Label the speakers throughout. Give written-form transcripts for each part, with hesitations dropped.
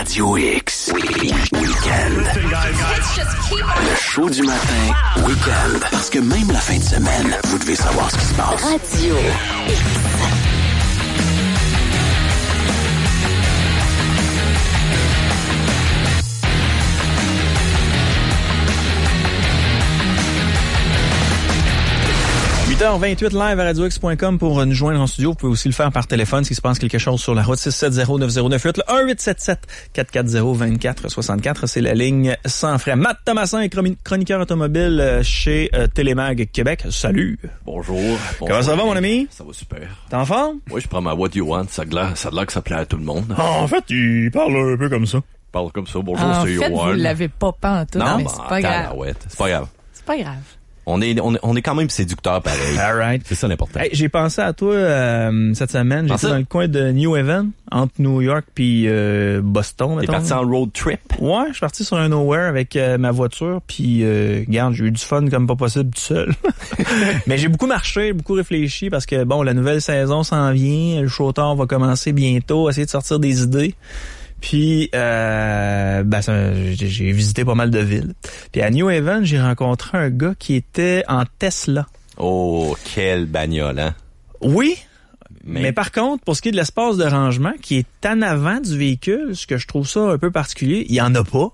Speaker 1: Radio X. Weekend. Le show du matin, Weekend. Parce que même la fin de semaine, vous devez savoir ce qui se passe.
Speaker 2: Radio X.
Speaker 3: h 28 live à radiox.com pour nous joindre en studio. Vous pouvez aussi le faire par téléphone s'il se passe quelque chose sur la route. 670-9098, le 1-877-440-2464. C'est la ligne sans frais. Matt Thomasin est chroniqueur automobile chez Télémag Québec. Salut.
Speaker 4: Bonjour.
Speaker 3: Comment ça va, mon ami?
Speaker 4: Ça va super.
Speaker 3: T'es en forme?
Speaker 4: Oui, je prends ma What You Want. Ça a l'air que ça plaît à tout le monde.
Speaker 3: En fait, il parle un peu comme ça.
Speaker 4: Il parle comme ça. Bonjour,
Speaker 5: en
Speaker 4: c'est
Speaker 5: fait,
Speaker 4: You Want.
Speaker 5: vous l'avez pas pantoute,
Speaker 4: Non,
Speaker 5: mais c'est pas grave.
Speaker 4: C'est pas grave.
Speaker 5: C'est pas grave.
Speaker 4: On est quand même séducteurs pareil.
Speaker 3: All right.
Speaker 4: C'est ça l'important.
Speaker 3: Hey, j'ai pensé à toi cette semaine. J'étais dans le coin de New Haven, entre New York puis Boston.
Speaker 4: T'es parti en road trip?
Speaker 3: Ouais, je suis parti sur un nowhere avec ma voiture. Puis, regarde, j'ai eu du fun comme pas possible tout seul. Mais j'ai beaucoup marché, beaucoup réfléchi parce que, bon, la nouvelle saison s'en vient. Le show-tour va commencer bientôt. Essayer de sortir des idées. Puis, j'ai visité pas mal de villes. Puis à New Haven, j'ai rencontré un gars qui était en Tesla.
Speaker 4: Oh, quelle bagnole, hein?
Speaker 3: Oui, mais par contre, pour ce qui est de l'espace de rangement, qui est en avant du véhicule, ce que je trouve ça un peu particulier, il y en a pas.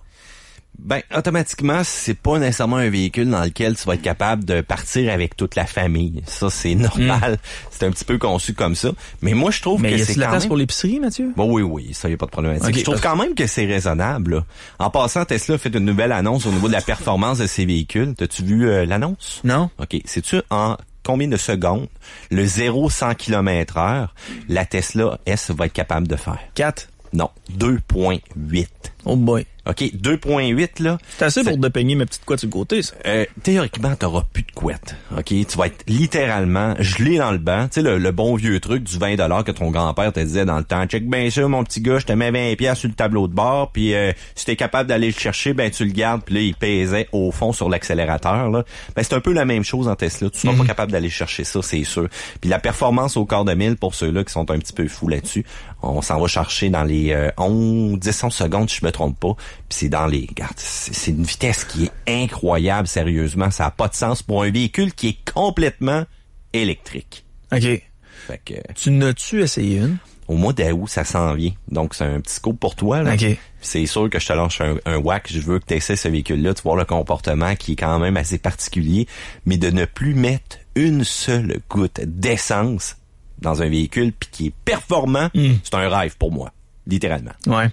Speaker 4: Ben, automatiquement, c'est pas nécessairement un véhicule dans lequel tu vas être capable de partir avec toute la famille. Ça, c'est normal. C'est un petit peu conçu comme ça. Mais moi, je trouve que c'est
Speaker 3: la
Speaker 4: quand
Speaker 3: place
Speaker 4: même...
Speaker 3: pour l'épicerie, Mathieu?
Speaker 4: Bon, oui, ça y a pas de problématique.
Speaker 3: Okay.
Speaker 4: Je trouve quand même que c'est raisonnable, là. En passant, Tesla a fait une nouvelle annonce au niveau de la performance de ses véhicules. T'as-tu vu l'annonce?
Speaker 3: Non.
Speaker 4: OK. Sais-tu en combien de secondes le 0-100 km/h la Tesla S va être capable de faire?
Speaker 3: 4.
Speaker 4: Non, 2.8.
Speaker 3: Oh boy.
Speaker 4: OK, 2.8, là.
Speaker 3: C'est assez pour dépeigner ma petite couette sur le côté, ça.
Speaker 4: Théoriquement, t'auras plus de couette. OK? Tu vas être littéralement gelé dans le banc. Tu sais, le bon vieux truc du 20$ que ton grand-père te disait dans le temps. Check bien ça, mon petit gars, je te mets 20$ sur le tableau de bord, puis si t'es capable d'aller le chercher, ben tu le gardes, puis là, il pesait au fond sur l'accélérateur, là. Ben, c'est un peu la même chose en Tesla. Tu seras pas capable d'aller chercher ça, c'est sûr. Puis la performance au quart de mille, pour ceux-là qui sont un petit peu fous là-dessus, on s'en va chercher dans les 10-11 secondes, si je me trompe pas. Puis c'est dans les... Regarde, c'est une vitesse qui est incroyable, sérieusement. Ça a pas de sens pour un véhicule qui est complètement électrique.
Speaker 3: OK.
Speaker 4: Fait que...
Speaker 3: Tu n'as-tu essayé une?
Speaker 4: Au mois d'août, ça s'en vient. Donc, c'est un petit scoop pour toi, là.
Speaker 3: OK.
Speaker 4: C'est sûr que je te lance un whack. Je veux que tu essaies ce véhicule-là, tu vois le comportement qui est quand même assez particulier, mais de ne plus mettre une seule goutte d'essence dans un véhicule puis qui est performant, c'est un rêve pour moi. Littéralement.
Speaker 3: Ouais.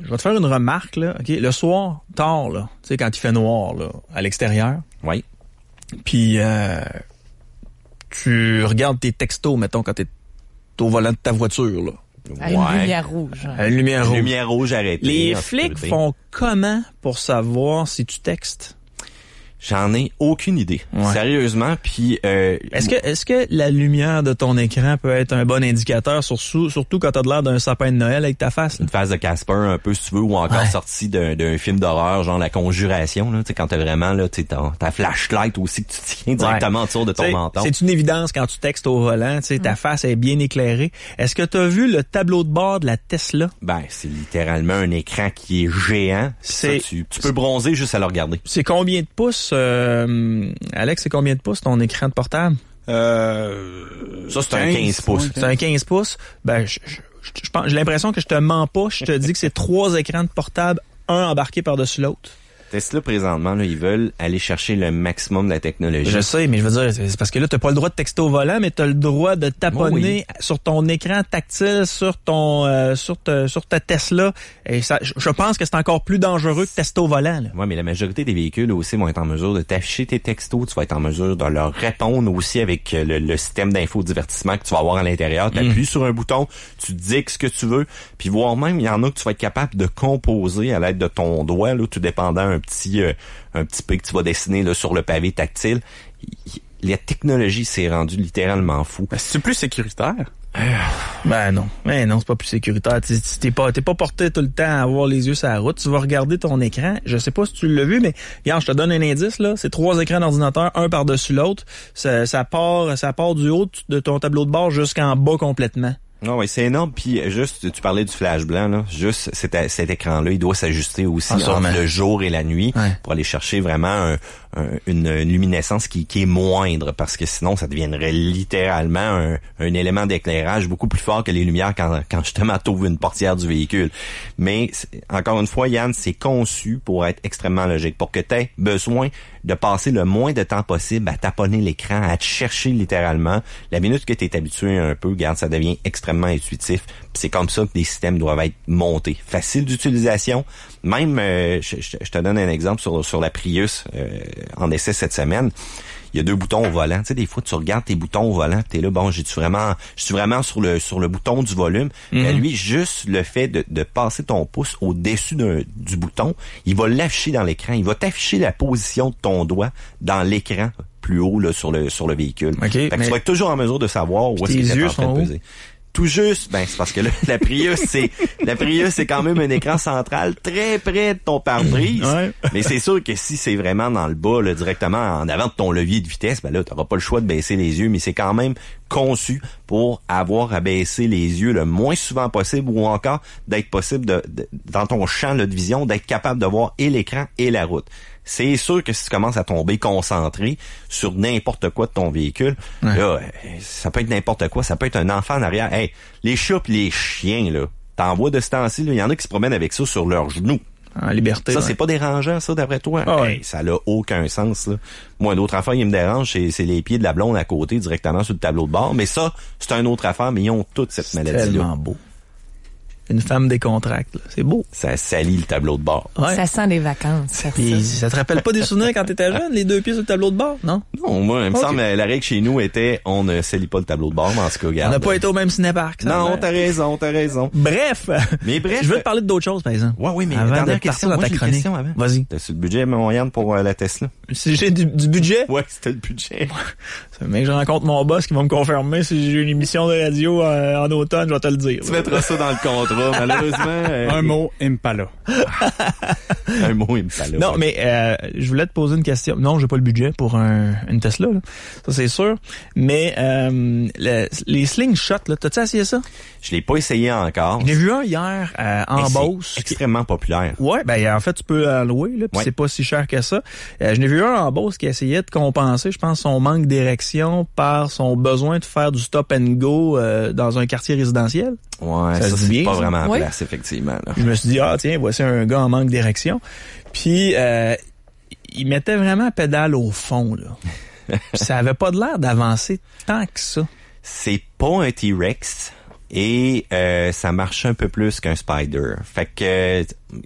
Speaker 3: Je vais te faire une remarque, là. OK. Le soir, tard, là. Tu sais, quand il fait noir, là, à l'extérieur.
Speaker 4: Oui.
Speaker 3: Puis, tu regardes tes textos, mettons, quand t'es au volant de ta voiture, là.
Speaker 5: À une lumière rouge.
Speaker 3: À une lumière rouge.
Speaker 4: Lumière rouge arrêtée.
Speaker 3: Les flics font comment pour savoir si tu textes?
Speaker 4: J'en ai aucune idée.
Speaker 3: Ouais.
Speaker 4: Sérieusement, puis...
Speaker 3: Est-ce que la lumière de ton écran peut être un bon indicateur, surtout quand t'as de l'air d'un sapin de Noël avec ta face? Là?
Speaker 4: Une face de Casper, un peu, si tu veux, ou encore sorti d'un film d'horreur, genre La Conjuration, là, tu sais, quand t'as vraiment, là, tu sais, ta flashlight aussi que tu tiens directement autour de ton menton.
Speaker 3: C'est une évidence quand tu textes au volant, tu sais, ta face est bien éclairée. Est-ce que t'as vu le tableau de bord de la Tesla?
Speaker 4: Ben, c'est littéralement un écran qui est géant. Tu peux bronzer juste à le regarder.
Speaker 3: C'est combien de pouces, Alex, c'est combien de pouces ton écran de portable?
Speaker 4: Ça, c'est un 15 pouces.
Speaker 3: C'est un 15 pouces? Ben, j'ai l'impression que je te mens pas. Je te dis que c'est 3 écrans de portable, un embarqué par-dessus l'autre.
Speaker 4: Tesla, présentement, là, ils veulent aller chercher le maximum de la technologie.
Speaker 3: Je sais, mais je veux dire, c'est parce que là, t'as pas le droit de texter au volant, mais t'as le droit de taponner sur ton écran tactile, sur ton, sur ta Tesla. Et ça, je pense que c'est encore plus dangereux que texter au volant, là.
Speaker 4: Ouais, mais la majorité des véhicules aussi vont être en mesure de t'afficher tes textos. Tu vas être en mesure de leur répondre aussi avec le système d'infodivertissement que tu vas avoir à l'intérieur. Tu appuies sur un bouton, tu dis ce que tu veux, puis voire même, il y en a que tu vas être capable de composer à l'aide de ton doigt, là, tout dépendant un petit P que tu vas dessiner là, sur le pavé tactile. La technologie s'est rendue littéralement fou.
Speaker 6: Ben, c'est plus sécuritaire.
Speaker 3: Ben non, c'est pas plus sécuritaire. T'es pas porté tout le temps à avoir les yeux sur la route. Tu vas regarder ton écran. Je sais pas si tu l'as vu, mais regarde, je te donne un indice là. C'est 3 écrans d'ordinateur, un par-dessus l'autre. Ça part du haut de ton tableau de bord jusqu'en bas complètement.
Speaker 4: Non, oui, c'est énorme. Puis juste, tu parlais du flash blanc, là. Juste cet écran-là, il doit s'ajuster aussi entre le jour et la nuit pour aller chercher vraiment une luminescence qui est moindre, parce que sinon, ça deviendrait littéralement un élément d'éclairage beaucoup plus fort que les lumières quand justement t'ouvres une portière du véhicule. Mais encore une fois, Yann, c'est conçu pour être extrêmement logique, pour que tu aies besoin de passer le moins de temps possible à taponner l'écran, à te chercher littéralement. La minute que tu es habitué un peu, regarde, ça devient extrêmement intuitif. Puis c'est comme ça que les systèmes doivent être montés. Facile d'utilisation. Même, je te donne un exemple sur la Prius en essai cette semaine. Il y a 2 boutons au volant. Tu sais, des fois, tu regardes tes boutons au volant, t'es là, bon, je suis vraiment sur le bouton du volume. Mais lui, juste le fait de passer ton pouce au-dessus du bouton, il va l'afficher dans l'écran. Il va t'afficher la position de ton doigt dans l'écran plus haut là sur le véhicule.
Speaker 3: Okay,
Speaker 4: fait que tu vas être toujours en mesure de savoir où est-ce que tu es en train de peser. Tout juste, ben c'est parce que là, la Prius, c'est quand même un écran central très près de ton pare-brise. Ouais. Mais c'est sûr que si c'est vraiment dans le bas, là, directement en avant de ton levier de vitesse, ben là, t'auras pas le choix de baisser les yeux, mais c'est quand même conçu pour avoir à baisser les yeux le moins souvent possible, ou encore d'être possible dans ton champ là, de vision, d'être capable de voir et l'écran et la route. C'est sûr que si tu commences à tomber concentré sur n'importe quoi de ton véhicule, là, ça peut être n'importe quoi, ça peut être un enfant en arrière. Hey, les chats pis les chiens, là, t'en vois de ce temps-ci, il y en a qui se promènent avec ça sur leurs genoux.
Speaker 3: En liberté.
Speaker 4: Ça, c'est pas dérangeant, ça, d'après toi?
Speaker 3: Oh,
Speaker 4: hey, ça n'a aucun sens, là. Moi, d'autres affaires, il me dérange, c'est les pieds de la blonde à côté, directement sur le tableau de bord. Mais ça, c'est une autre affaire, mais ils ont toute cette maladie-là.
Speaker 3: C'est tellement beau. Une femme décontracte, là. C'est beau.
Speaker 4: Ça salit le tableau de bord.
Speaker 5: Ouais. Ça sent les vacances.
Speaker 3: Puis ça te rappelle pas des souvenirs quand t'étais jeune, les 2 pieds sur le tableau de bord, non?
Speaker 4: Non, moi, il me semble la règle chez nous était on ne salit pas le tableau de bord, mais en tout cas, regarde.
Speaker 3: On n'a pas été au même cinéparc.
Speaker 4: Non, t'as raison.
Speaker 3: Bref. Je veux te parler d'autres choses, par exemple.
Speaker 4: Oui, mais
Speaker 3: avant
Speaker 4: dernière
Speaker 3: de
Speaker 4: question
Speaker 3: dans ta chronique. Vas-y.
Speaker 4: T'as-tu le budget, Moyenne, pour la Tesla?
Speaker 3: Si j'ai du budget?
Speaker 4: Ouais, c'était le budget.
Speaker 3: Ça veut dire que je rencontre mon boss qui va me confirmer si j'ai une émission de radio en automne, je vais te le dire.
Speaker 4: Tu mettras ça dans le contrat, malheureusement.
Speaker 2: Un mot Impala.
Speaker 4: Un mot Impala.
Speaker 3: Non, mais je voulais te poser une question. Non, j'ai pas le budget pour une Tesla, là. Ça, c'est sûr. Mais les slingshots, là, t'as-tu essayé ça?
Speaker 4: Je l'ai pas essayé encore.
Speaker 3: J'ai vu un hier en Beauce.
Speaker 4: C'est extrêmement populaire.
Speaker 3: Ouais, ben en fait, tu peux la louer, là, puis c'est pas si cher que ça. Je n'ai vu un en Beauce qui essayait de compenser, je pense, son manque d'érection par son besoin de faire du stop and go dans un quartier résidentiel.
Speaker 4: Ouais, ça c'est bien, pas vraiment en place, effectivement. Là.
Speaker 3: Je me suis dit, tiens, voici un gars en manque d'érection. Puis, il mettait vraiment la pédale au fond, là. Ça avait pas de l'air d'avancer tant que ça.
Speaker 4: C'est pas un T-Rex. Et ça marche un peu plus qu'un Spider. Fait que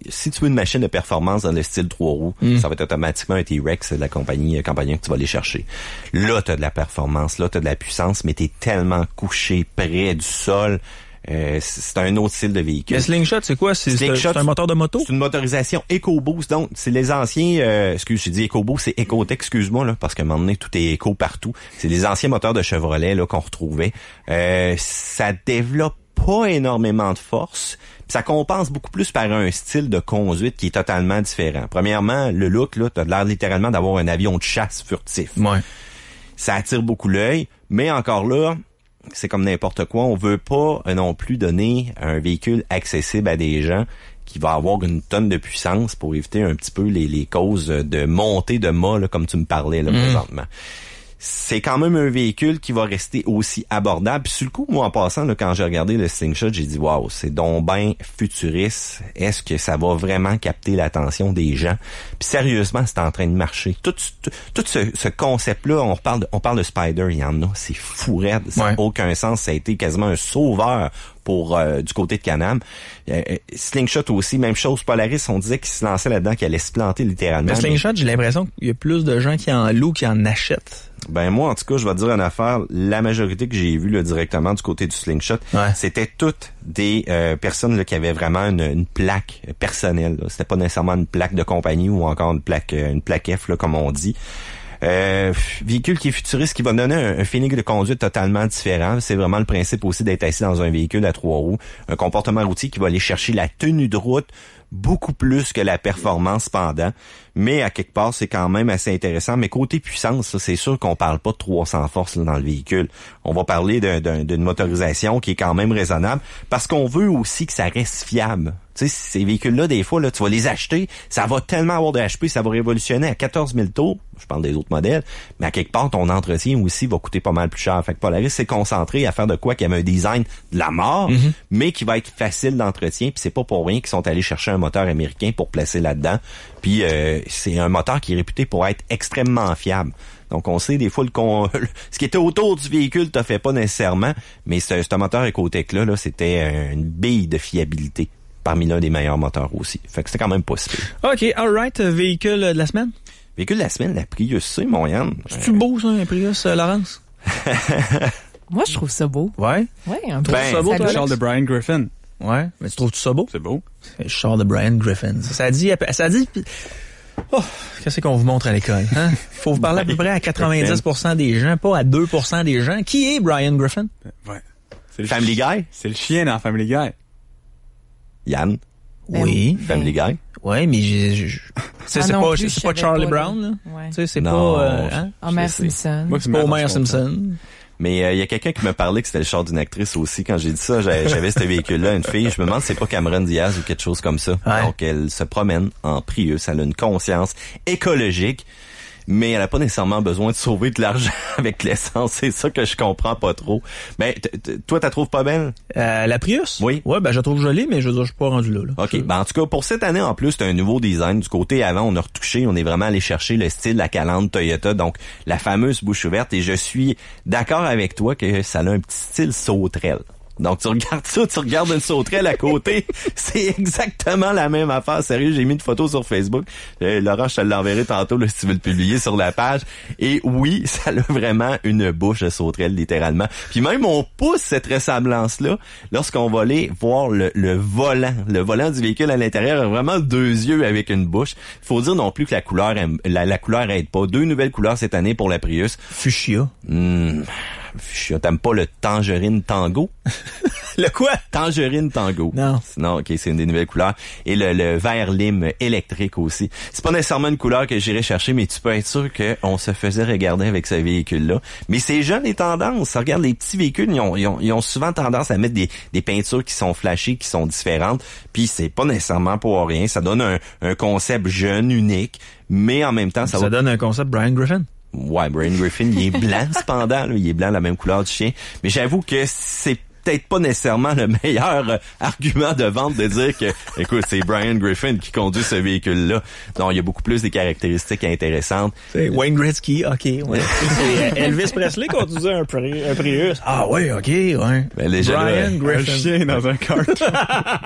Speaker 4: si tu veux une machine de performance dans le style 3 roues, ça va être automatiquement un T-Rex de la compagnie que tu vas aller chercher. Là, t'as de la performance, là, t'as de la puissance, mais t'es tellement couché près du sol. C'est un autre style de véhicule.
Speaker 3: Le Slingshot, c'est quoi? C'est un moteur de moto?
Speaker 4: C'est une motorisation EcoBoost. Donc, c'est les anciens... j'ai dit EcoBoost, c'est Ecotech, excuse-moi, là, parce qu'à un moment donné, tout est éco partout. C'est les anciens moteurs de Chevrolet là qu'on retrouvait. Ça développe pas énormément de force. Puis ça compense beaucoup plus par un style de conduite qui est totalement différent. Premièrement, le look, là, t'as l'air littéralement d'avoir un avion de chasse furtif.
Speaker 3: Ouais.
Speaker 4: Ça attire beaucoup l'œil, mais encore là... C'est comme n'importe quoi. On veut pas non plus donner un véhicule accessible à des gens qui va avoir une tonne de puissance pour éviter un petit peu les causes de montée de mât, là, comme tu me parlais là, présentement. C'est quand même un véhicule qui va rester aussi abordable. Puis sur le coup, moi, en passant, là, quand j'ai regardé le Slingshot, j'ai dit « Wow, c'est donc ben futuriste. Est-ce que ça va vraiment capter l'attention des gens? » Puis sérieusement, c'est en train de marcher. Tout ce concept-là, on parle de Spider, il y en a, c'est fou raide. Ça n'a aucun sens. Ça a été quasiment un sauveur pour du côté de Can-Am. Slingshot aussi, même chose. Polaris, on disait qu'il se lançait là-dedans, qu'il allait se planter littéralement.
Speaker 3: Mais Slingshot, j'ai l'impression qu'il y a plus de gens qui en louent qui en achètent.
Speaker 4: Ben moi, en tout cas, je vais te dire une affaire. La majorité que j'ai vue là, directement du côté du Slingshot, c'était toutes des personnes là, qui avaient vraiment une plaque personnelle. Là. C'était pas nécessairement une plaque de compagnie ou encore une plaque F, là, comme on dit. Véhicule qui est futuriste, qui va donner un feeling de conduite totalement différent. C'est vraiment le principe aussi d'être assis dans un véhicule à 3 roues. Un comportement routier qui va aller chercher la tenue de route beaucoup plus que la performance pendant. Mais à quelque part, c'est quand même assez intéressant. Mais côté puissance, là, c'est sûr qu'on parle pas de 300 forces là, dans le véhicule. On va parler d'une motorisation qui est quand même raisonnable parce qu'on veut aussi que ça reste fiable. Tu sais, ces véhicules-là, des fois, là, tu vas les acheter, ça va tellement avoir de HP, ça va révolutionner à 14 000 tours. Je parle des autres modèles. Mais à quelque part, ton entretien aussi va coûter pas mal plus cher. Fait que Polaris s'est concentré à faire de quoi qu'il y avait un design de la mort, mais qui va être facile d'entretien. Puis c'est pas pour rien qu'ils sont allés chercher un moteur américain pour placer là-dedans. Puis c'est un moteur qui est réputé pour être extrêmement fiable. Donc on sait des fois ce qui était autour du véhicule t'as fait pas nécessairement, mais ce moteur Ecotec-là, c'était une bille de fiabilité. Parmi l'un des meilleurs moteurs aussi. Fait que c'était quand même possible.
Speaker 3: OK, alright. Véhicule de la semaine?
Speaker 4: Véhicule de la semaine, la Prius C, mon Yann.
Speaker 3: C'est-tu beau, ça, un Prius, Laurence?
Speaker 5: Moi, je trouve ça beau.
Speaker 3: Ouais?
Speaker 5: Ouais, un peu.
Speaker 3: Ça beau, toi,
Speaker 2: Charles de Brian Griffin.
Speaker 3: Ouais, mais tu trouves-tu ça beau?
Speaker 2: C'est beau.
Speaker 3: C'est Charles de Brian Griffin. Ça dit... Oh, qu'est-ce qu'on vous montre à l'école? Hein? Faut vous parler à peu près à 90% des gens, pas à 2% des gens. Qui est Brian Griffin?
Speaker 2: Ouais. C'est le
Speaker 4: Family Guy?
Speaker 2: C'est le chien dans Family Guy.
Speaker 4: Yann?
Speaker 3: Oui.
Speaker 4: Family Guy?
Speaker 3: Oui, mais c'est pas Charlie Brown, là.
Speaker 5: Ouais.
Speaker 3: Tu sais, c'est
Speaker 4: non,
Speaker 3: pas... Hein?
Speaker 5: Homer Simpson.
Speaker 2: Moi,
Speaker 3: C'est pas Homer Simpson.
Speaker 4: Mais il y a quelqu'un qui me parlait que c'était le char d'une actrice aussi. Quand j'ai dit ça, j'avais ce véhicule-là, une fille. Je me demande si c'est pas Cameron Diaz ou quelque chose comme ça.
Speaker 3: Ouais.
Speaker 4: Donc, elle se promène en Prius. Elle a une conscience écologique. Mais elle a pas nécessairement besoin de sauver de l'argent avec l'essence. C'est ça que je comprends pas trop. Ben, toi, t'as trouves pas belle?
Speaker 3: La Prius?
Speaker 4: Oui.
Speaker 3: Ouais, ben, je la trouve jolie, mais je veux dire, je suis pas rendu là.
Speaker 4: OK. Ben, en tout cas, pour cette année, en plus, t'as un nouveau design. Du côté avant, on a retouché. On est vraiment allé chercher le style, la calandre Toyota. Donc, la fameuse bouche ouverte. Et je suis d'accord avec toi que ça a un petit style sauterelle. Donc, tu regardes ça, tu regardes une sauterelle à côté. C'est exactement la même affaire. Sérieux, j'ai mis une photo sur Facebook. Laurent, je te l'enverrai tantôt, là, si tu veux le publier sur la page. Et oui, ça a vraiment une bouche de sauterelle, littéralement. Puis même, on pousse cette ressemblance-là lorsqu'on va aller voir le volant. Le volant du véhicule à l'intérieur a vraiment deux yeux avec une bouche. Faut dire non plus que la couleur aide pas. 2 nouvelles couleurs cette année pour la Prius.
Speaker 3: Fuchsia.
Speaker 4: Fuchsia, t'aimes pas le Tangerine Tango?
Speaker 3: Le quoi?
Speaker 4: Tangerine Tango.
Speaker 3: Non.
Speaker 4: Non, OK, c'est une des nouvelles couleurs. Et le vert lime électrique aussi. C'est pas nécessairement une couleur que j'irais chercher, mais tu peux être sûr qu'on se faisait regarder avec ce véhicule-là. Mais c'est jeune les tendances. Regarde, les petits véhicules, ils ont souvent tendance à mettre des peintures qui sont flashées, qui sont différentes. Puis c'est pas nécessairement pour rien. Ça donne un concept jeune, unique. Mais en même temps, ça
Speaker 3: donne un concept Brian Griffin.
Speaker 4: Ouais, Brian Griffin, il est blanc cependant, là, il est blanc, la même couleur du chien. Mais j'avoue que c'est peut-être pas nécessairement le meilleur argument de vente de dire que, écoute, c'est Brian Griffin qui conduit ce véhicule-là. Non, il y a beaucoup plus des caractéristiques intéressantes. C'est
Speaker 3: Wayne Gretzky, OK, ouais. C'est Elvis Presley conduisait un Prius. Ah ouais, OK, ouais.
Speaker 4: Ben, déjà,
Speaker 3: Brian Griffin.
Speaker 2: Un chien dans un kart.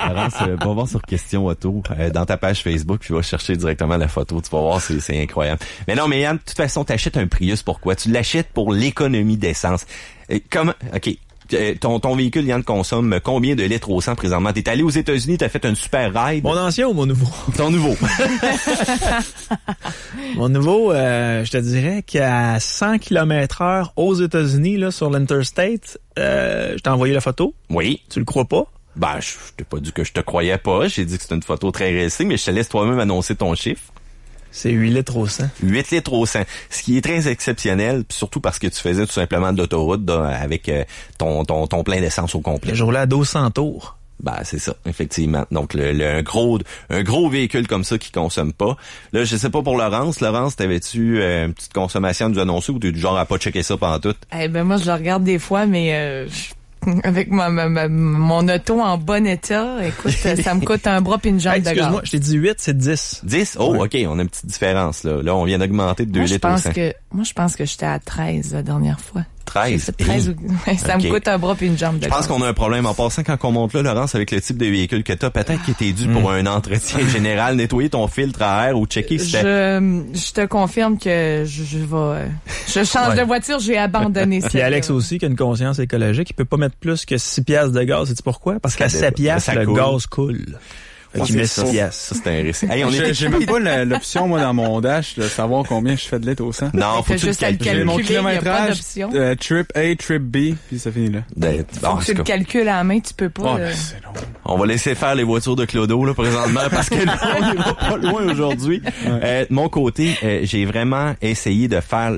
Speaker 4: Laurence, va voir sur Question Auto dans ta page Facebook, puis va chercher directement la photo. Tu vas voir, c'est incroyable. Mais non, mais Yann, de toute façon, t'achètes un Prius, pourquoi? Tu l'achètes pour l'économie d'essence. OK. Ton véhicule, Yann, consomme combien de litres au 100 présentement? T'es allé aux États-Unis, t'as fait une super ride.
Speaker 3: Mon ancien ou mon nouveau?
Speaker 4: Ton nouveau.
Speaker 3: Mon nouveau, je te dirais qu'à 100 km/h aux États-Unis, là, sur l'Interstate, je t'ai envoyé la photo.
Speaker 4: Oui.
Speaker 3: Tu le crois pas?
Speaker 4: Ben, je t'ai pas dit que je te croyais pas. J'ai dit que c'était une photo très réussie, mais je te laisse toi-même annoncer ton chiffre.
Speaker 3: C'est 8 litres au 100.
Speaker 4: 8 litres au 100. Ce qui est très exceptionnel, surtout parce que tu faisais tout simplement de l'autoroute avec ton plein d'essence au complet.
Speaker 3: Je roulais à 1200 tours.
Speaker 4: Ben, c'est ça, effectivement. Donc, un gros véhicule comme ça qui consomme pas. Là, je sais pas pour Laurence. Laurence, t'avais-tu une petite consommation du annoncé ou t'es du genre à pas checker ça pendant tout?
Speaker 5: Eh ben, moi, je le regarde des fois, mais avec mon auto en bon état, écoute, ça me coûte un bras puis une jambe de gaz.
Speaker 3: Excuse-moi, je t'ai dit 8, c'est 10.
Speaker 4: 10? Oh,
Speaker 3: ouais.
Speaker 4: OK, on a une petite différence, là. Là, on vient d'augmenter de 2 litres au 100.
Speaker 5: Moi, je pense que j'étais à 13 la dernière fois.
Speaker 4: 13?
Speaker 5: 13 ça me coûte un bras puis une jambe de gaz.
Speaker 4: Je pense qu'on a un problème en passant quand on monte là, Laurence, avec le type de véhicule que t'as. Peut-être qu'il était dû pour un entretien général, nettoyer ton filtre à air ou checker si
Speaker 5: je te confirme que je change de voiture, j'ai abandonné ça.
Speaker 3: Puis Alex aussi, qui a une conscience écologique, il peut pas mettre plus que 6 piastres de gaz. Sais-tu pourquoi? Parce qu'à 7 piastres, le gaz coule. Qui met 6
Speaker 4: ça,
Speaker 3: piastres.
Speaker 4: ça, c'est un récit. Hey, on était
Speaker 2: J'ai même pas l'option, moi, dans mon dash, de savoir combien je fais de litres au 100.
Speaker 4: Non, faut que tu le
Speaker 5: juste à le
Speaker 4: calcules.
Speaker 2: J'ai mon
Speaker 5: calculer, il y a pas
Speaker 2: kilométrage,
Speaker 5: d'option.
Speaker 2: trip A, trip B, puis ça finit là.
Speaker 5: Faut que tu le calcules à la main, tu peux pas.
Speaker 2: Oh, ben, c'est long.
Speaker 4: On va laisser faire les voitures de Clodo, là, présentement, parce que là, on ira pas loin aujourd'hui. De mon côté, j'ai vraiment essayé de faire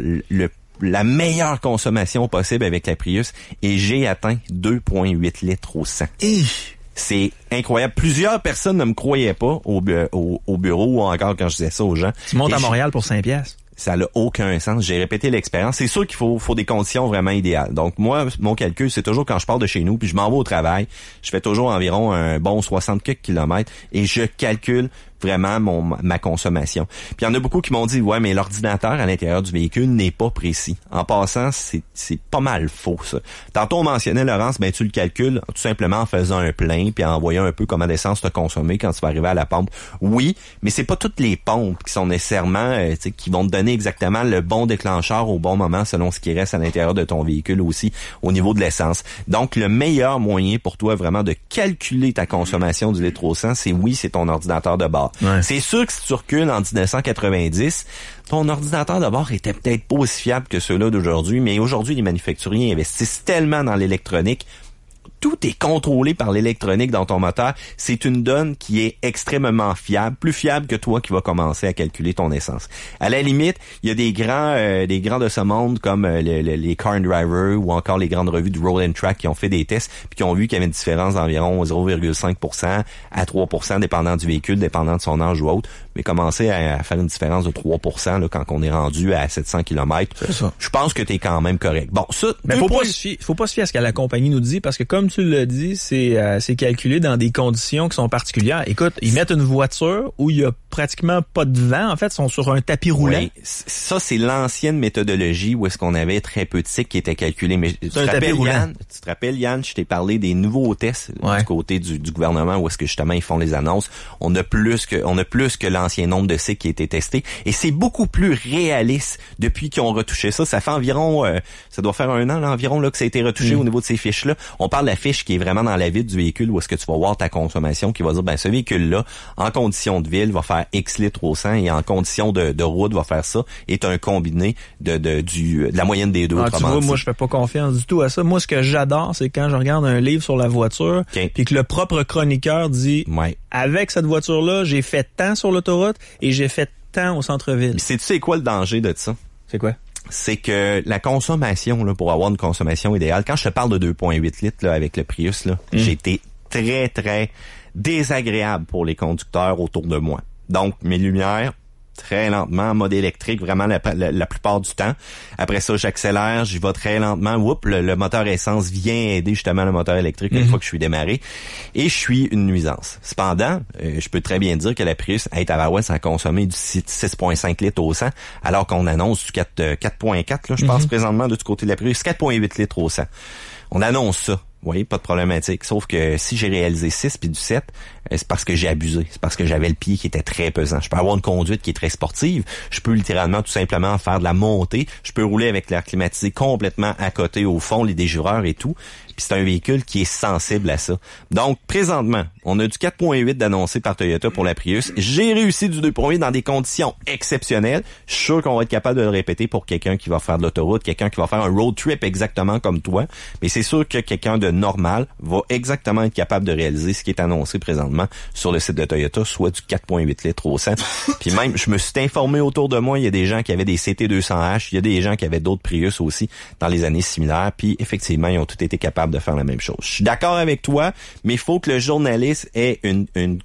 Speaker 4: la meilleure consommation possible avec la Prius et j'ai atteint 2,8 litres au 100. C'est incroyable. Plusieurs personnes ne me croyaient pas au bureau ou encore quand je disais ça aux gens.
Speaker 3: Tu montes à Montréal pour 5 piastres.
Speaker 4: Ça n'a aucun sens. J'ai répété l'expérience. C'est sûr qu'il faut des conditions vraiment idéales. Donc, moi, mon calcul, c'est toujours quand je pars de chez nous, puis je m'en vais au travail, je fais toujours environ un bon 60 kilomètres et je calcule vraiment ma consommation. Puis il y en a beaucoup qui m'ont dit, ouais, mais l'ordinateur à l'intérieur du véhicule n'est pas précis. En passant, c'est pas mal faux, ça. Tantôt, on mentionnait, Laurence, ben tu le calcules tout simplement en faisant un plein puis en voyant un peu comment d'essence t'as consommé quand tu vas arriver à la pompe. Oui, mais c'est pas toutes les pompes qui sont nécessairement, qui vont te donner exactement le bon déclencheur au bon moment selon ce qui reste à l'intérieur de ton véhicule aussi au niveau de l'essence. Donc, le meilleur moyen pour toi vraiment de calculer ta consommation du litre au 100, c'est ton ordinateur de bord.
Speaker 3: Ouais.
Speaker 4: C'est sûr que si tu recules en 1990, ton ordinateur de bord était peut-être pas aussi fiable que ceux-là d'aujourd'hui, mais aujourd'hui, les manufacturiers investissent tellement dans l'électronique. Tout est contrôlé par l'électronique dans ton moteur. C'est une donne qui est extrêmement fiable, plus fiable que toi qui vas commencer à calculer ton essence. À la limite, il y a des grands de ce monde comme les Car and Driver ou encore les grandes revues du Road and Track qui ont fait des tests puis qui ont vu qu'il y avait une différence d'environ 0,5% à 3% dépendant du véhicule, dépendant de son âge ou autre. Mais commencer à faire une différence de 3% là, quand on est rendu à 700 km, je pense que t'es quand même correct. Bon, ça,
Speaker 3: mais faut pas se fier à ce que la compagnie nous dit parce que comme tu l'as dit, c'est calculé dans des conditions qui sont particulières. Écoute, ils mettent une voiture où il y a pratiquement pas de vent. En fait, ils sont sur un tapis roulant.
Speaker 4: Oui, ça, c'est l'ancienne méthodologie où est-ce qu'on avait très peu de cycles qui étaient calculés. Mais tu te rappelles, Yann, je t'ai parlé des nouveaux tests du côté du gouvernement où est-ce que justement ils font les annonces. On a plus que l'ancien nombre de cycles qui a été testé. Et c'est beaucoup plus réaliste depuis qu'ils ont retouché ça. Ça fait environ, ça doit faire 1 an, là, environ, là, que ça a été retouché au niveau de ces fiches-là. On parle de la fiche qui est vraiment dans la ville du véhicule où est-ce que tu vas voir ta consommation qui va dire, ben, ce véhicule-là, en condition de ville, va faire X litres au 100 et en condition de route, va faire ça. Et un combiné de la moyenne des deux.
Speaker 3: Tu vois, moi, je fais pas confiance du tout à ça. Moi, ce que j'adore, c'est quand je regarde un livre sur la voiture, puis que le propre chroniqueur dit, avec cette voiture-là, j'ai fait tant sur l'autoroute et j'ai fait tant au centre-ville.
Speaker 4: C'est quoi le danger de ça?
Speaker 3: C'est quoi?
Speaker 4: C'est que la consommation, là, pour avoir une consommation idéale, quand je te parle de 2,8 litres là, avec le Prius, là, j'ai été très, très désagréable pour les conducteurs autour de moi. Donc, mes lumières, très lentement, en mode électrique, vraiment la plupart du temps. Après ça, j'accélère, j'y vais très lentement. Oups, le moteur essence vient aider justement le moteur électrique une fois que je suis démarré. Et je suis une nuisance. Cependant, je peux très bien dire que la Prius, ça a consommé du 6,5 litres au 100, alors qu'on annonce du 4,4, là, je pense, présentement, de du côté de la Prius, 4,8 litres au 100. On annonce ça. Oui, pas de problématique. Sauf que si j'ai réalisé 6 puis du 7, c'est parce que j'ai abusé. C'est parce que j'avais le pied qui était très pesant. Je peux avoir une conduite qui est très sportive. Je peux littéralement tout simplement faire de la montée. Je peux rouler avec l'air climatisé complètement à côté, au fond, les déjureurs et tout. Puis c'est un véhicule qui est sensible à ça. Donc, présentement, on a du 4,8 d'annoncé par Toyota pour la Prius. J'ai réussi du 2,8 dans des conditions exceptionnelles. Je suis sûr qu'on va être capable de le répéter pour quelqu'un qui va faire de l'autoroute, quelqu'un qui va faire un road trip exactement comme toi. Mais c'est sûr que quelqu'un de normal va exactement être capable de réaliser ce qui est annoncé présentement sur le site de Toyota, soit du 4,8 litres au 100. Puis même, je me suis informé autour de moi, il y a des gens qui avaient des CT200H, il y a des gens qui avaient d'autres Prius aussi dans les années similaires, puis effectivement, ils ont tous été capables de faire la même chose. Je suis d'accord avec toi, mais il faut que le journaliste ait une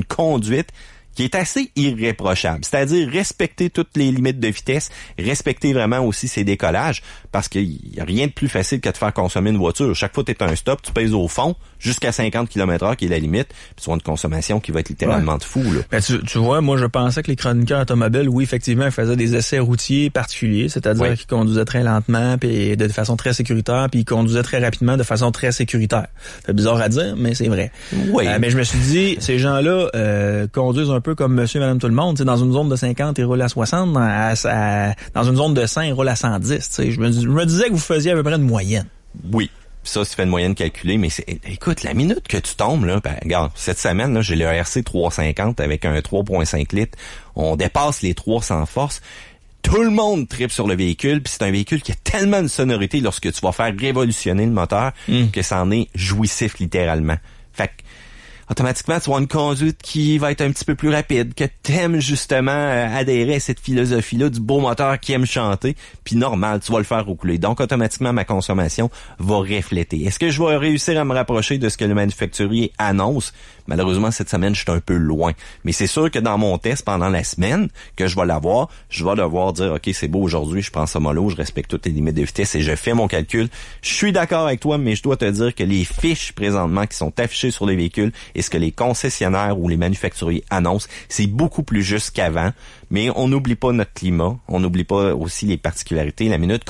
Speaker 4: conduite qui est assez irréprochable. C'est-à-dire respecter toutes les limites de vitesse, respecter vraiment aussi ses décollages, parce qu'il y a rien de plus facile que de faire consommer une voiture. Chaque fois que tu es un stop, tu pèses au fond jusqu'à 50 km/h qui est la limite, puis tu as une consommation qui va être littéralement de fou. Là.
Speaker 3: Ben, tu vois, moi je pensais que les chroniqueurs automobiles, oui, effectivement, ils faisaient des essais routiers particuliers, c'est-à-dire qu'ils conduisaient très lentement puis de façon très sécuritaire, puis ils conduisaient très rapidement de façon très sécuritaire. C'est bizarre à dire, mais c'est vrai.
Speaker 4: Oui.
Speaker 3: Mais je me suis dit, ces gens-là conduisent un peu comme monsieur et madame tout le monde. Dans une zone de 50, ils roulent à 60. Dans une zone de 100, ils roulent à 110. Je me disais que vous faisiez à peu près une moyenne.
Speaker 4: Oui. Puis ça, tu fais une moyenne calculée, mais écoute, la minute que tu tombes, là, ben, regarde, cette semaine, là, j'ai le RC 350 avec un 3.5 litres. On dépasse les 300 forces. Tout le monde tripe sur le véhicule, puis c'est un véhicule qui a tellement de sonorité lorsque tu vas faire révolutionner le moteur que ça en est jouissif littéralement. Fait que automatiquement, tu vas avoir une conduite qui va être un petit peu plus rapide, que t'aimes justement adhérer à cette philosophie-là du beau moteur qui aime chanter, puis normal, tu vas le faire rouler. Donc, automatiquement, ma consommation va refléter. Est-ce que je vais réussir à me rapprocher de ce que le manufacturier annonce? Malheureusement, cette semaine, je suis un peu loin. Mais c'est sûr que dans mon test, pendant la semaine que je vais l'avoir, je vais devoir dire, OK, c'est beau aujourd'hui, je prends ça mollo, je respecte toutes les limites de vitesse et je fais mon calcul. Je suis d'accord avec toi, mais je dois te dire que les fiches présentement qui sont affichées sur les véhicules et ce que les concessionnaires ou les manufacturiers annoncent, c'est beaucoup plus juste qu'avant. Mais on n'oublie pas notre climat, on n'oublie pas aussi les particularités. La minute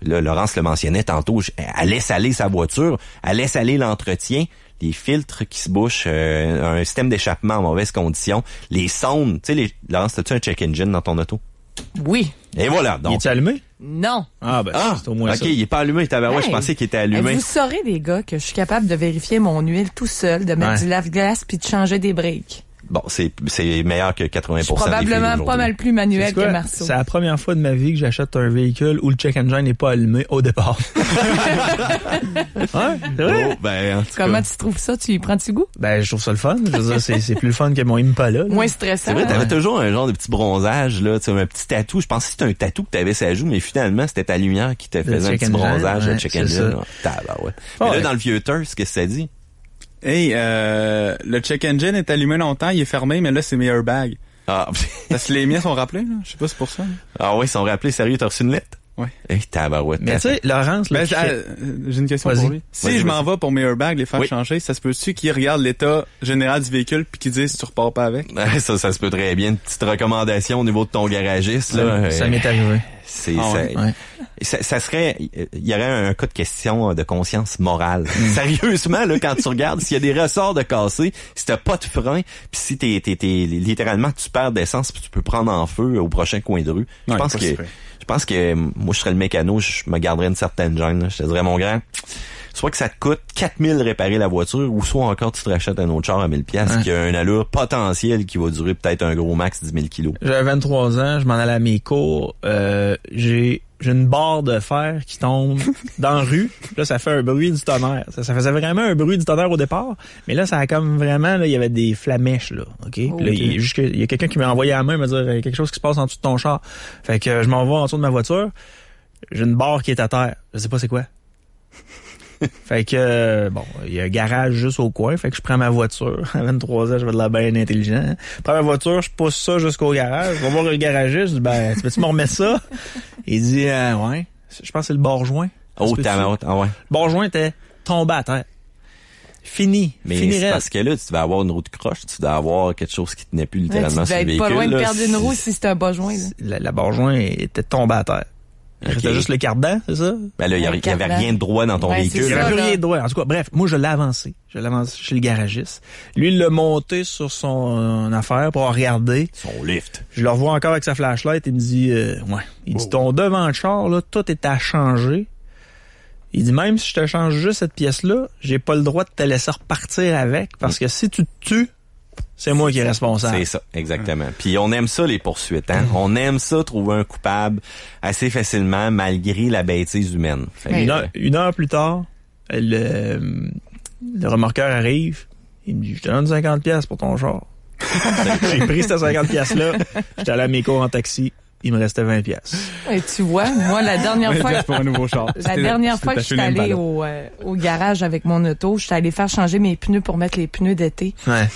Speaker 4: Laurence le mentionnait tantôt, elle laisse aller sa voiture, elle laisse aller l'entretien, les filtres qui se bouchent, un système d'échappement en mauvaise condition, les sondes. Tu sais, Laurence, as-tu un check engine dans ton auto?
Speaker 5: Oui.
Speaker 4: Et voilà. Donc.
Speaker 3: Il est allumé?
Speaker 5: Non.
Speaker 3: C'est au moins ça.
Speaker 4: OK, il est pas allumé. Ouais, je pensais qu'il était allumé.
Speaker 5: Vous saurez, les gars, que je suis capable de vérifier mon huile tout seul, de mettre du lave-glace puis de changer des briques.
Speaker 4: Bon, c'est meilleur que 80%
Speaker 5: je suis probablement pas mal plus manuel que Marceau.
Speaker 3: C'est la première fois de ma vie que j'achète un véhicule où le check engine n'est pas allumé au départ. Ouais, c'est vrai.
Speaker 4: Oh, ben, en tout
Speaker 5: Comment
Speaker 4: cas.
Speaker 5: tu trouves ça? Tu y prends-tu goût?
Speaker 3: Ben, je trouve ça le fun. Je veux dire, c'est plus le fun que mon Impala.
Speaker 5: Moins stressant.
Speaker 4: C'est vrai, t'avais toujours un genre de petit bronzage, là, tu sais, un petit tatou. Je pensais que c'était un tatou que t'avais sur la joue, mais finalement, c'était ta lumière qui te faisait un petit bronzage, le check engine. Ouais. Mais là, dans le vieux Thirst, qu'est-ce que ça dit?
Speaker 2: Hey, le check engine est allumé longtemps, il est fermé, mais là, c'est mes airbags.
Speaker 4: Ah,
Speaker 2: Parce que les miens sont rappelés, là. Je sais pas, c'est pour ça.
Speaker 4: ah ouais, ils sont rappelés, sérieux, t'as reçu une lettre?
Speaker 2: Ouais.
Speaker 4: Hey, tabarouette.
Speaker 3: Mais tu sais, Laurence, là,
Speaker 2: j'ai une question pour lui. Si je m'en vais pour mes airbags, les faire changer, ça se peut-tu qu'ils regardent l'état général du véhicule puis qu'ils disent si tu repars pas avec?
Speaker 4: Ça se peut très bien. Une petite recommandation au niveau de ton garagiste, là.
Speaker 3: ça m'est arrivé.
Speaker 4: Ça serait, il y aurait un cas de question de conscience morale. Sérieusement, là, quand tu regardes, s'il y a des ressorts de cassés, si t'as pas de frein, puis si t'es littéralement, tu perds d'essence puis tu peux prendre en feu au prochain coin de rue. Je pense que moi, je serais le mécano, je me garderais une certaine gêne, là. Je te dirais, mon grand, soit que ça te coûte 4000 réparer la voiture, ou soit encore tu te rachètes un autre char à 1000 piastres qui a une allure potentielle qui va durer peut-être un gros max 10 000 kilos.
Speaker 3: J'avais 23 ans, je m'en allais à mes cours, j'ai une barre de fer qui tombe dans la rue. Là, ça fait un bruit du tonnerre. Ça faisait vraiment un bruit du tonnerre au départ, mais là, ça a comme vraiment, là, il y avait des flamèches, là. OK? Là, il y a quelqu'un qui m'a envoyé à la main me dire quelque chose qui se passe en dessous de ton char. Fait que je m'en vais en dessous de ma voiture. J'ai une barre qui est à terre. Je sais pas c'est quoi. Fait que, il y a un garage juste au coin. Fait que je prends ma voiture. À 23 ans, je vais de la bien intelligent. Je prends ma voiture, je pousse ça jusqu'au garage. Je vais voir le garagiste. Je dis, tu peux-tu me remettre ça? Il dit, ouais. Je pense que c'est le bord-joint.
Speaker 4: Oh, ouais.
Speaker 3: Le bord-joint était tombé à terre. Fini.
Speaker 4: Mais c'est parce que là, tu vas avoir une roue de croche, tu vas avoir quelque chose qui tenait plus littéralement sur le véhicule.
Speaker 5: Tu vas être pas loin de perdre une roue si c'est un bas-joint.
Speaker 3: La bord-joint était tombée à terre. C'était juste le cardan, c'est ça?
Speaker 4: Ben là, il y avait rien de droit dans ton véhicule.
Speaker 3: Il y avait rien de droit. En tout cas, bref, moi, je l'ai avancé. Je l'ai avancé chez le garagiste. Lui, il l'a monté sur son affaire pour regarder.
Speaker 4: Son lift.
Speaker 3: Je le revois encore avec sa flashlight. Il me dit, Il dit, ton devant de char, là, tout est à changer. Il dit, même si je te change juste cette pièce-là, j'ai pas le droit de te laisser repartir avec, parce que si tu te tues, c'est moi qui est responsable.
Speaker 4: C'est ça, exactement. Puis on aime ça, les poursuites, hein. On aime ça, trouver un coupable assez facilement, malgré la bêtise humaine.
Speaker 3: Une heure plus tard, le remorqueur arrive. Il me dit, je te donne 50$ pour ton char. J'ai pris ces 50$-là. J'étais allé à mes cours en taxi. Il me restait 20$.
Speaker 5: Et tu vois, moi, la dernière fois...
Speaker 2: pour un nouveau char.
Speaker 5: La dernière fois que je suis allée au garage avec mon auto, je suis allée faire changer mes pneus pour mettre les pneus d'été.
Speaker 3: Ouais.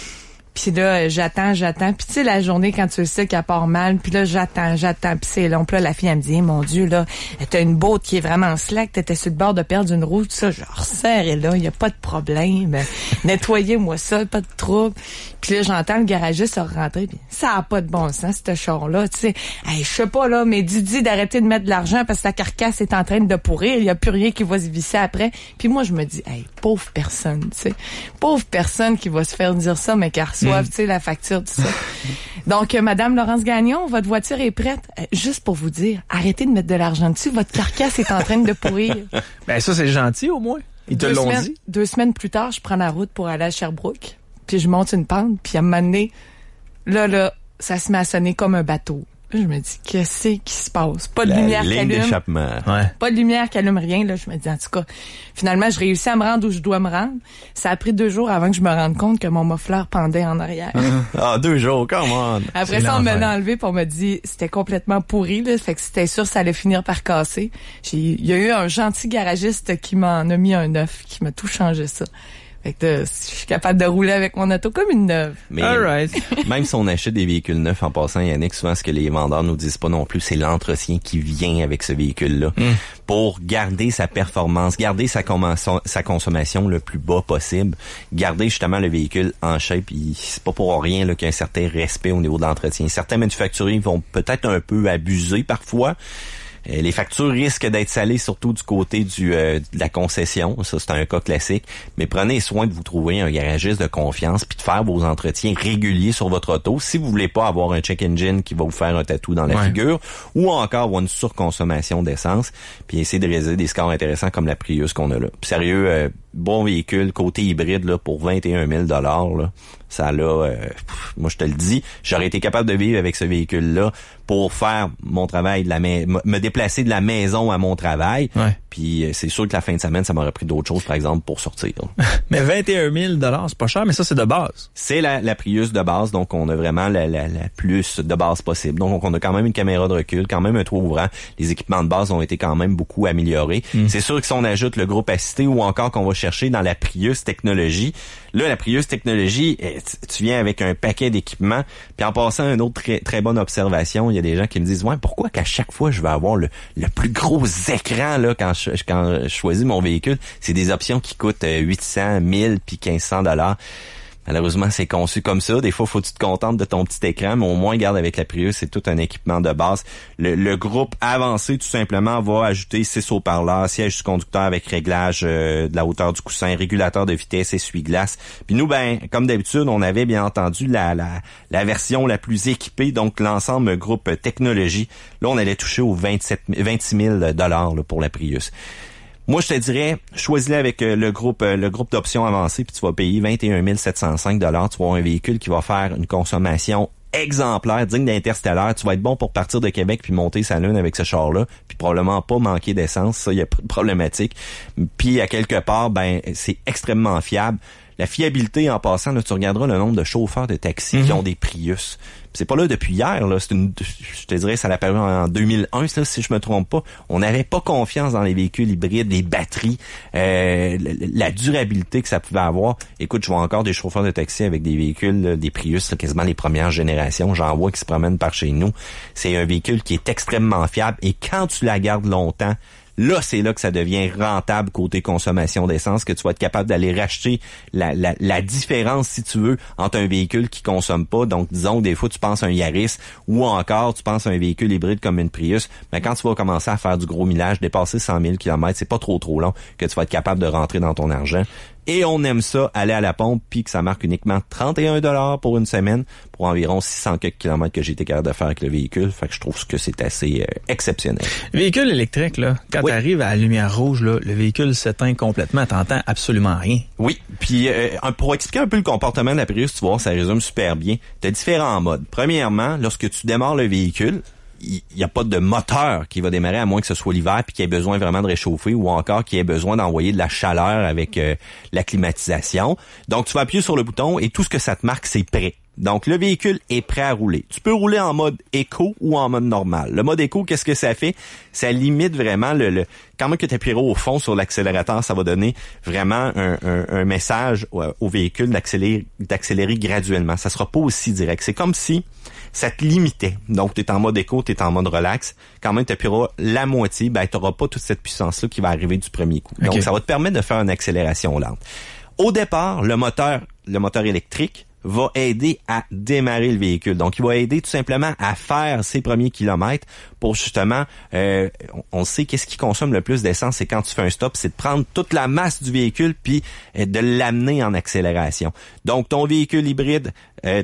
Speaker 5: Puis là, j'attends. Puis tu sais, la journée, quand tu le sais qu'elle part mal, puis là, j'attends. Puis c'est long. Puis là, la fille, elle me dit, mon Dieu, là, t'as une botte qui est vraiment slack, t'étais sur le bord de perdre une roue, tout ça. Je resserre, et là, il y a pas de problème. Nettoyez-moi ça, pas de trouble. Puis là, j'entends le garagiste rentrer, puis ça a pas de bon sens, ce char-là, tu sais. Hey, je sais pas, là, mais dis d'arrêter de mettre de l'argent parce que la carcasse est en train de pourrir, il y a plus rien qui va se visser après. Puis moi, je me dis, hey, pauvre personne, tu sais. Pauvre personne qui va se faire dire ça, mais qui reçoive, tu sais, la facture, tout ça. Donc, Madame Laurence Gagnon, votre voiture est prête. Juste pour vous dire, arrêtez de mettre de l'argent dessus, votre carcasse est en train de pourrir.
Speaker 3: Ben ça, c'est gentil, au moins. Ils te l'ont dit?
Speaker 5: 2 semaines plus tard, je prends la route pour aller à Sherbrooke. Puis je monte une pente. Puis à un moment donné, là, ça se met à sonner comme un bateau. Là, je me dis, qu'est-ce qui se passe? Pas de lumière qui allume.
Speaker 4: D'échappement.
Speaker 3: Ouais.
Speaker 5: Pas de lumière qui allume, rien. Là, je me dis, en tout cas, finalement, je réussis à me rendre où je dois me rendre. Ça a pris 2 jours avant que je me rende compte que mon muffler pendait en arrière.
Speaker 4: 2 jours, come on!
Speaker 5: Après ça, on me l'a enlevé puis on m'a dit, c'était complètement pourri, là. Fait que c'était sûr que ça allait finir par casser. Il y a eu un gentil garagiste qui m'en a mis un neuf, qui m'a tout changé ça. Fait que je suis capable de rouler avec mon auto comme une neuve.
Speaker 4: Mais
Speaker 3: Alright.
Speaker 4: même si on achète des véhicules neufs, en passant, Yannick, souvent ce que les vendeurs nous disent pas non plus, c'est l'entretien qui vient avec ce véhicule-là. Pour garder sa performance, garder sa consommation le plus bas possible, garder justement le véhicule en shape. C'est pas pour rien là, qu'il y a un certain respect au niveau de l'entretien. Certains manufacturiers vont peut-être un peu abuser parfois. Les factures risquent d'être salées, surtout du côté de la concession. Ça, c'est un cas classique. Mais prenez soin de vous trouver un garagiste de confiance puis de faire vos entretiens réguliers sur votre auto. Si vous voulez pas avoir un check engine qui va vous faire un tatou dans la figure ou encore avoir une surconsommation d'essence, puis essayer de réaliser des scores intéressants comme la Prius qu'on a là. Puis sérieux, bon véhicule, côté hybride, là, pour 21 000 $, là, ça là, moi je te le dis, j'aurais été capable de vivre avec ce véhicule-là pour faire mon travail, me déplacer de la maison à mon travail. Ouais. Puis c'est sûr que la fin de semaine, ça m'aurait pris d'autres choses, par exemple, pour sortir.
Speaker 3: Mais 21 000 $, c'est pas cher, mais ça, c'est de base.
Speaker 4: C'est la Prius de base, donc on a vraiment la plus de base possible. Donc on a quand même une caméra de recul, quand même un toit ouvrant. Les équipements de base ont été quand même beaucoup améliorés. C'est sûr que si on ajoute le groupe assisté ou encore qu'on va chercher dans la Prius technologie, là, la Prius technologie, tu viens avec un paquet d'équipements. Puis en passant, une autre très, très bonne observation, il y a des gens qui me disent, ouais, pourquoi qu'à chaque fois je vais avoir le plus gros écran là quand je choisis mon véhicule, c'est des options qui coûtent 800, 1000 puis 1500 $. Malheureusement, c'est conçu comme ça. Des fois, faut que tu te contentes de ton petit écran, mais au moins, garde avec la Prius, c'est tout un équipement de base. Le groupe avancé, tout simplement, va ajouter 6 haut-parleurs, siège du conducteur avec réglage de la hauteur du coussin, régulateur de vitesse, essuie-glace. Puis nous, comme d'habitude, on avait bien entendu la version la plus équipée, donc l'ensemble groupe technologie. Là, on allait toucher aux 26 000 $ là, pour la Prius. Moi, je te dirais, choisis-le avec le groupe d'options avancées, puis tu vas payer 21 705 $. Tu vas avoir un véhicule qui va faire une consommation exemplaire, digne d'Interstellar. Tu vas être bon pour partir de Québec puis monter sa lune avec ce char-là, puis probablement pas manquer d'essence. Ça, il y a pas de problématique. Puis, à quelque part, c'est extrêmement fiable. La fiabilité, en passant, là, tu regarderas le nombre de chauffeurs de taxi qui ont des Prius. C'est pas là depuis hier, là. Je te dirais, ça l'a apparu en 2001, là, si je me trompe pas. On n'avait pas confiance dans les véhicules hybrides, les batteries, la durabilité que ça pouvait avoir. Écoute, je vois encore des chauffeurs de taxi avec des véhicules, là, des Prius, là, quasiment les premières générations. J'en vois qui se promènent par chez nous. C'est un véhicule qui est extrêmement fiable et quand tu la gardes longtemps, là, c'est là que ça devient rentable côté consommation d'essence, que tu vas être capable d'aller racheter la différence, si tu veux, entre un véhicule qui consomme pas. Donc, disons que des fois, tu penses à un Yaris ou encore, tu penses à un véhicule hybride comme une Prius. Mais quand tu vas commencer à faire du gros millage, dépasser 100 000 km, c'est pas trop long que tu vas être capable de rentrer dans ton argent. Et on aime ça, aller à la pompe, puis que ça marque uniquement 31 $ pour une semaine, pour environ 600 km que j'ai été capable de faire avec le véhicule. Fait que je trouve que c'est assez exceptionnel.
Speaker 3: Véhicule électrique, là, quand t'arrives à la lumière rouge, là, le véhicule s'éteint complètement, t'entends absolument rien.
Speaker 4: Oui, puis pour expliquer un peu le comportement de la Prius, tu vois, ça résume super bien. T'as différents modes. Premièrement, lorsque tu démarres le véhicule, il n'y a pas de moteur qui va démarrer à moins que ce soit l'hiver puis qu'il ait besoin vraiment de réchauffer ou encore qu'il ait besoin d'envoyer de la chaleur avec la climatisation. Donc, tu vas appuyer sur le bouton et tout ce que ça te marque, c'est prêt. Donc, le véhicule est prêt à rouler. Tu peux rouler en mode éco ou en mode normal. Le mode éco, qu'est-ce que ça fait? Ça limite vraiment quand même que tu appuieras au fond sur l'accélérateur, ça va donner vraiment un message au véhicule d'accélérer graduellement. Ça sera pas aussi direct. C'est comme si ça te limitait. Donc, tu es en mode éco, tu es en mode relax. Quand même, tu appuieras la moitié, tu n'auras pas toute cette puissance-là qui va arriver du premier coup. Okay. Donc, ça va te permettre de faire une accélération lente. Au départ, le moteur électrique va aider à démarrer le véhicule. Donc, il va aider tout simplement à faire ses premiers kilomètres pour justement, on sait qu'est-ce qui consomme le plus d'essence, c'est quand tu fais un stop, c'est de prendre toute la masse du véhicule puis de l'amener en accélération. Donc, ton véhicule hybride,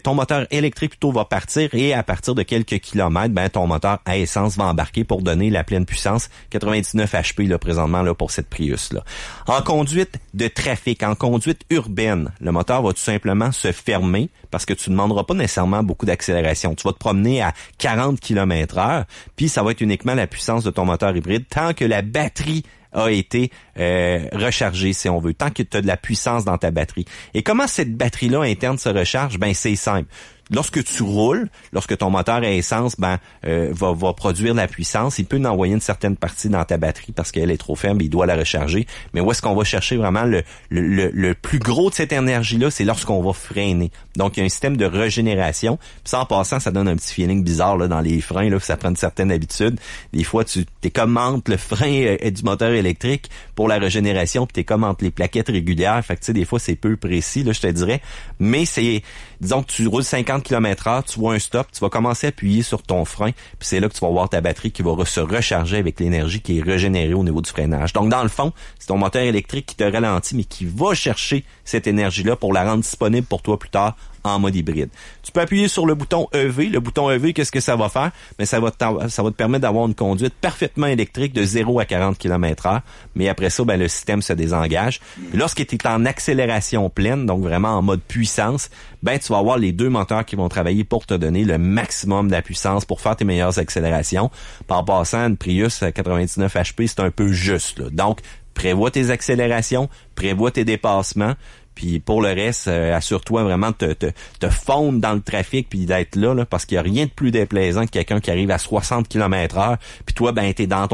Speaker 4: ton moteur électrique plutôt va partir et à partir de quelques kilomètres, ton moteur à essence va embarquer pour donner la pleine puissance, 99 HP là, présentement là, pour cette Prius là. En conduite de trafic, en conduite urbaine, le moteur va tout simplement se fermer parce que tu ne demanderas pas nécessairement beaucoup d'accélération. Tu vas te promener à 40 km/h, puis ça va être uniquement la puissance de ton moteur hybride tant que la batterie a été rechargée, si on veut, tant que tu as de la puissance dans ta batterie. Et comment cette batterie-là interne se recharge? C'est simple. Lorsque tu roules, lorsque ton moteur à essence va produire de la puissance, il peut en envoyer une certaine partie dans ta batterie parce qu'elle est trop faible, il doit la recharger. Mais où est-ce qu'on va chercher vraiment le plus gros de cette énergie-là? C'est lorsqu'on va freiner. Donc, il y a un système de régénération. Puis ça, en passant, ça donne un petit feeling bizarre là, dans les freins, là, ça prend une certaine habitude. Des fois, tu t'es comme entre le frein du moteur électrique pour la régénération, puis t'es comme entre les plaquettes régulières. Fait que tu sais, des fois, c'est peu précis, là, je te dirais. Mais c'est, disons que tu roules 50 km/h, tu vois un stop, tu vas commencer à appuyer sur ton frein, puis c'est là que tu vas voir ta batterie qui va se recharger avec l'énergie qui est régénérée au niveau du freinage. Donc, dans le fond, c'est ton moteur électrique qui te ralentit, mais qui va chercher cette énergie-là pour la rendre disponible pour toi plus tard en mode hybride. Tu peux appuyer sur le bouton EV. Le bouton EV, qu'est-ce que ça va faire? Ça va te permettre d'avoir une conduite parfaitement électrique de 0 à 40 km/h. Mais après ça, le système se désengage. Lorsqu'il est en accélération pleine, donc vraiment en mode puissance, tu vas avoir les deux moteurs qui vont travailler pour te donner le maximum de la puissance pour faire tes meilleures accélérations. En passant, une Prius à 99 HP, c'est un peu juste, là. Donc, prévois tes accélérations, prévois tes dépassements. Puis pour le reste, assure-toi vraiment de te fondre dans le trafic puis d'être là parce qu'il y a rien de plus déplaisant que quelqu'un qui arrive à 60 km/h puis toi t'es dans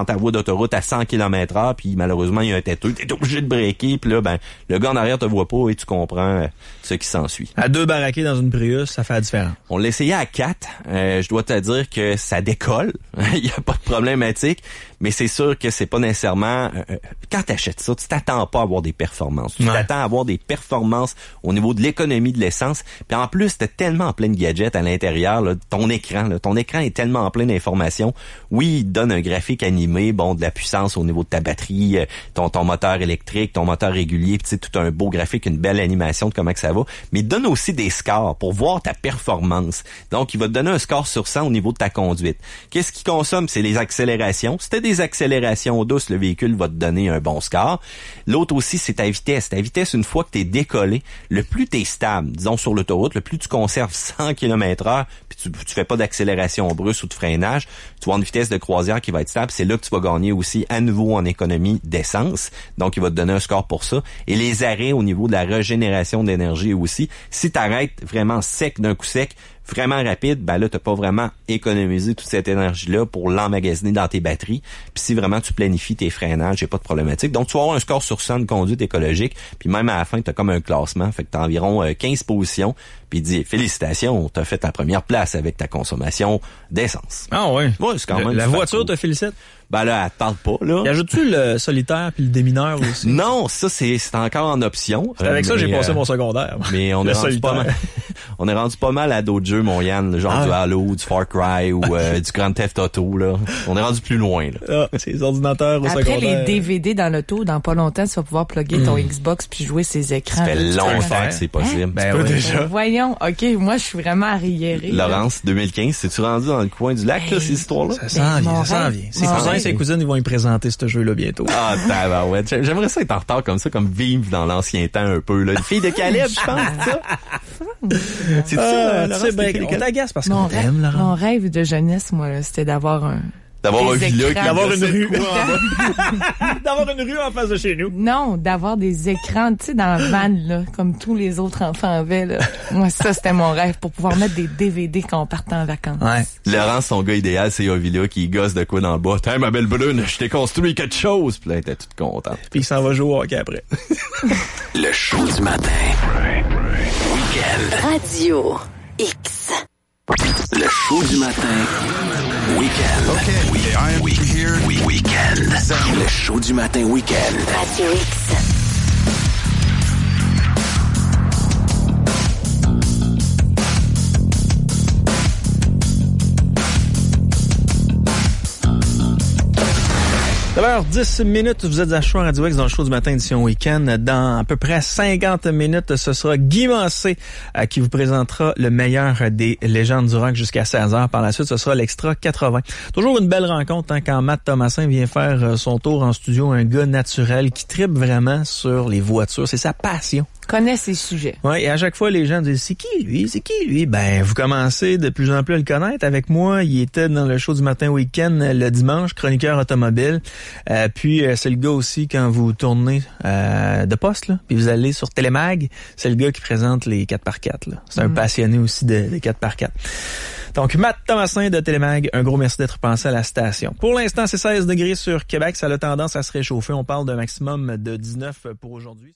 Speaker 4: ta voie d'autoroute à 100 km/h puis malheureusement il y a un têteux, t'es obligé de breaker puis là le gars en arrière te voit pas et tu comprends ce qui s'ensuit.
Speaker 3: À 2 baraqués dans une Prius, ça fait la différence.
Speaker 4: On l'a essayé à 4, je dois te dire que ça décolle, il y a pas de problématique. Mais c'est sûr que c'est pas nécessairement... quand t'achètes ça, tu t'attends pas à avoir des performances. Tu t'attends à avoir des performances au niveau de l'économie de l'essence. Puis en plus, t'es tellement en plein de gadgets à l'intérieur. Là, ton écran est tellement en plein d'informations. Oui, il te donne un graphique animé, de la puissance au niveau de ta batterie, ton moteur électrique, ton moteur régulier, puis tu sais, tout un beau graphique, une belle animation de comment que ça va. Mais il te donne aussi des scores pour voir ta performance. Donc, il va te donner un score sur 100 au niveau de ta conduite. Qu'est-ce qu'il consomme? C'est les accélérations. C'était des accélérations douces, le véhicule va te donner un bon score. L'autre aussi, c'est ta vitesse. Ta vitesse, une fois que t'es décollé, le plus t'es stable, disons sur l'autoroute, le plus tu conserves 100 km/h, puis tu fais pas d'accélération brusque ou de freinage, tu vas avoir une vitesse de croisière qui va être stable. C'est là que tu vas gagner aussi à nouveau en économie d'essence. Donc, il va te donner un score pour ça. Et les arrêts au niveau de la régénération d'énergie aussi. Si t'arrêtes vraiment sec d'un coup sec, vraiment rapide, là, t'as pas vraiment économisé toute cette énergie-là pour l'emmagasiner dans tes batteries. Puis si vraiment tu planifies tes freinages, j'ai pas de problématique. Donc, tu vas avoir un score sur 100 de conduite écologique. Puis même à la fin, t'as comme un classement. Fait que t'as environ 15 positions. Puis il dit, félicitations, t'as fait ta première place avec ta consommation d'essence.
Speaker 3: Ah ouais?
Speaker 4: Ouais, c'est quand même...
Speaker 3: La voiture te félicite?
Speaker 4: Là, elle te parle pas, là.
Speaker 3: Et ajoutes-tu le solitaire puis le démineur aussi?
Speaker 4: Non, ça, c'est encore en option.
Speaker 3: Avec ça, j'ai passé mon secondaire.
Speaker 4: Mais on est rendu pas mal. On est rendu pas mal à d'autres jeux, mon Yann, genre du Halo, du Far Cry ou du Grand Theft Auto, là. On est rendu plus loin, là.
Speaker 3: C'est les ordinateurs au secondaire.
Speaker 5: Après les DVD dans l'auto, dans pas longtemps, tu vas pouvoir plugger ton Xbox puis jouer ses écrans.
Speaker 4: Ça fait longtemps que c'est possible.
Speaker 5: Déjà. Voyons, OK, moi, je suis vraiment arriérée.
Speaker 4: Laurence, 2015, c'est-tu rendu dans le coin du lac, là, ces histoires-là?
Speaker 3: Ça s'en vient. Ses cousins et ses cousines, ils vont y présenter ce jeu-là bientôt.
Speaker 4: Ah, ouais. J'aimerais ça être en retard comme ça, comme vivre dans l'ancien temps un peu, là. Une fille de Caleb, je pense, c'est ça? C'est ça,
Speaker 3: Laurence? On t'agace parce qu'on t'aime, Laurence.
Speaker 5: Mon rêve de jeunesse, moi, là, c'était d'avoir un
Speaker 4: villa,
Speaker 3: d'avoir une rue. D'avoir une rue en face de chez nous.
Speaker 5: Non, d'avoir des écrans, tu sais, dans la van, là, comme tous les autres enfants avaient, là. Moi, ça, c'était mon rêve pour pouvoir mettre des DVD quand on partait en vacances.
Speaker 4: Ouais. Laurent, son gars idéal, c'est Ovila qui gosse de quoi dans le bois. Tiens, ma belle brune, je t'ai construit quelque chose. Puis là, elle était toute contente.
Speaker 3: Puis il s'en va jouer au hockey après.
Speaker 1: Le show du matin. Week-end.
Speaker 6: Radio X.
Speaker 1: Le show du matin. Week-end. OK. Week-end. Le show du matin week-end.
Speaker 6: Radio X.
Speaker 3: 11h10, vous êtes à Choix Radio X dans le show du matin édition week-end. Dans à peu près 50 minutes, ce sera Guy Massé qui vous présentera le meilleur des légendes du rock jusqu'à 16h. Par la suite, ce sera l'Extra 80. Toujours une belle rencontre quand Matt Thomasin vient faire son tour en studio. Un gars naturel qui tripe vraiment sur les voitures. C'est sa passion.
Speaker 5: Connaît ses sujets.
Speaker 3: Ouais, et à chaque fois, les gens disent, c'est qui lui? Ben, vous commencez de plus en plus à le connaître. Avec moi, il était dans le show du matin week-end le dimanche, chroniqueur automobile. Puis, c'est le gars aussi, quand vous tournez de poste, là, puis vous allez sur Télémag, c'est le gars qui présente les 4x4. Là. C'est un passionné aussi des 4x4. Donc, Matt Thomasin de Télémag, un gros merci d'être passé à la station. Pour l'instant, c'est 16 degrés sur Québec. Ça a tendance à se réchauffer. On parle d'un maximum de 19 pour aujourd'hui.